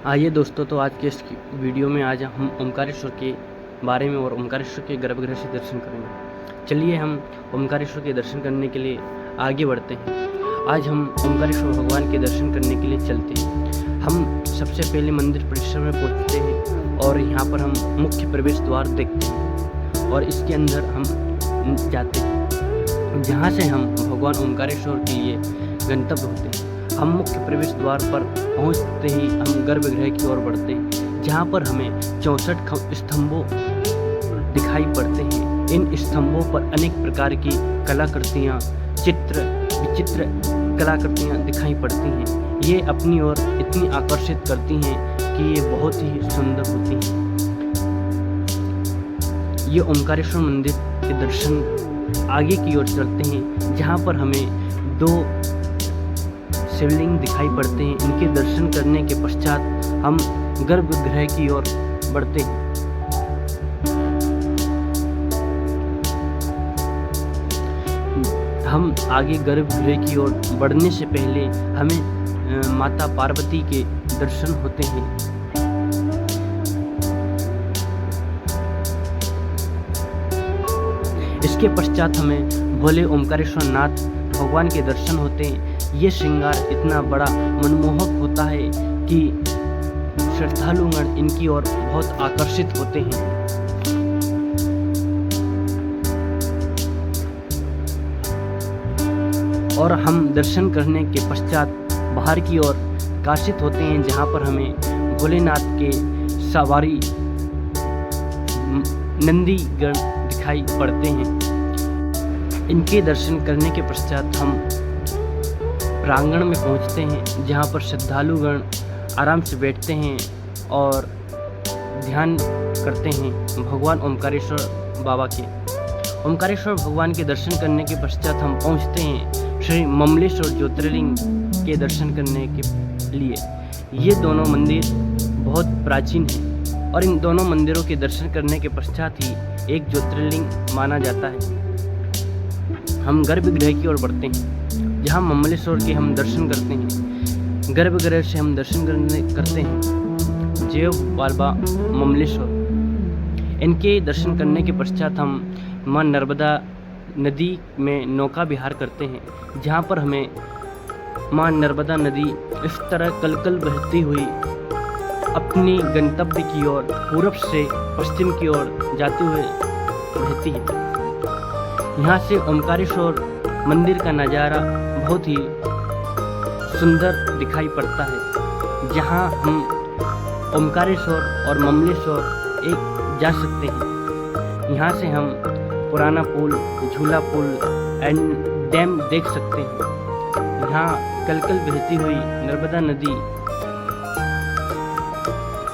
आइए दोस्तों, तो आज के इस वीडियो में आज हम ओमकारेश्वर के बारे में और ओमकारेश्वर के गर्भगृह से दर्शन करेंगे। चलिए हम ओमकारेश्वर के दर्शन करने के लिए आगे बढ़ते हैं। आज हम ओमकारेश्वर भगवान के दर्शन करने के लिए चलते हैं। हम सबसे पहले मंदिर परिसर में पहुंचते हैं और यहाँ पर हम मुख्य प्रवेश द्वार देखते हैं और इसके अंदर हम जाते हैं, जहाँ से हम भगवान ओमकारेश्वर के लिए गंतव्य होते हैं। हम मुख्य प्रवेश द्वार पर पहुंचते ही हम गर्भगृह की ओर बढ़ते हैं, जहां पर हमें 64 स्तंभों दिखाई पड़ते हैं। इन स्तंभों पर अनेक प्रकार की कलाकृतियां, विचित्र कलाकृतियां दिखाई पड़ती हैं। ये अपनी ओर इतनी आकर्षित करती हैं कि ये बहुत ही सुंदर होती हैं। ये ओमकारेश्वर मंदिर के दर्शन आगे की ओर चलते हैं, जहां पर हमें 2 शिवलिंग दिखाई पड़ते हैं। इनके दर्शन करने के पश्चात हम गर्भगृह की ओर बढ़ते हैं। हम आगे गर्भगृह की ओर बढ़ने से पहले हमें माता पार्वती के दर्शन होते हैं। इसके पश्चात हमें भोले ओमकारेश्वर नाथ भगवान के दर्शन होते हैं। ये श्रृंगार इतना बड़ा मनमोहक होता है कि श्रद्धालुगण इनकी ओर बहुत आकर्षित होते हैं। और हम दर्शन करने के पश्चात बाहर की ओर आकर्षित होते हैं, जहां पर हमें भोलेनाथ के सवारी नंदीगण दिखाई पड़ते हैं। इनके दर्शन करने के पश्चात हम प्रांगण में पहुंचते हैं, जहां पर श्रद्धालुगण आराम से बैठते हैं और ध्यान करते हैं भगवान ओमकारेश्वर बाबा के। ओमकारेश्वर भगवान के दर्शन करने के पश्चात हम पहुंचते हैं श्री ममलेश्वर ज्योतिर्लिंग के दर्शन करने के लिए। ये दोनों मंदिर बहुत प्राचीन हैं और इन दोनों मंदिरों के दर्शन करने के पश्चात ही एक ज्योतिर्लिंग माना जाता है। हम गर्भगृह की ओर बढ़ते हैं, जहाँ ममलेश्वर के हम दर्शन करते हैं। गर्भगृह से हम दर्शन करते हैं जय बाबा ममलेश्वर। इनके दर्शन करने के पश्चात हम माँ नर्मदा नदी में नौका विहार करते हैं, जहाँ पर हमें माँ नर्मदा नदी इस तरह कलकल बहती हुई अपनी गंतव्य की ओर पूर्व से पश्चिम की ओर जाते हुए बहती है। यहाँ से ओमकारेश्वर मंदिर का नज़ारा बहुत ही सुंदर दिखाई पड़ता है, जहाँ हम ओमकारेश्वर और ममलेश्वर एक जा सकते हैं। यहाँ से हम पुराना पुल, झूला पुल एंड डैम देख सकते हैं। यहाँ कलकल बहती हुई नर्मदा नदी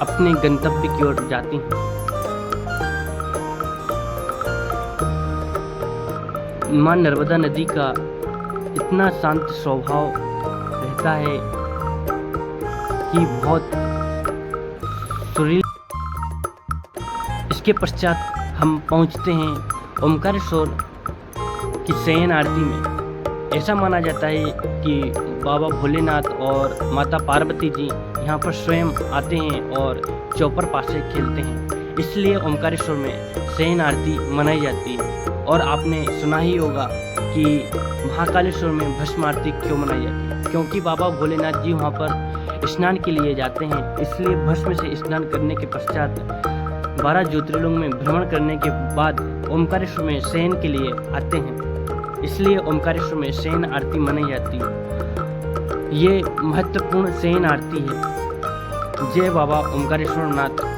अपने गंतव्य की ओर जाती है। माँ नर्मदा नदी का इतना शांत स्वभाव रहता है कि बहुत सुरील। इसके पश्चात हम पहुंचते हैं ओमकारेश्वर की शयन आरती में। ऐसा माना जाता है कि बाबा भोलेनाथ और माता पार्वती जी यहाँ पर स्वयं आते हैं और चौपर पासे खेलते हैं, इसलिए ओमकारेश्वर में शयन आरती मनाई जाती है। और आपने सुना ही होगा कि महाकालेश्वर में भस्म आरती क्यों मनाई जाती है, क्योंकि बाबा भोलेनाथ जी वहाँ पर स्नान के लिए जाते हैं। इसलिए भस्म से स्नान करने के पश्चात 12 ज्योतिर्लिंग में भ्रमण करने के बाद ओमकारेश्वर में शयन के लिए आते हैं, इसलिए ओमकारेश्वर में शयन आरती मनाई जाती है। ये महत्वपूर्ण शयन आरती है। जय बाबा ओमकारेश्वर नाथ।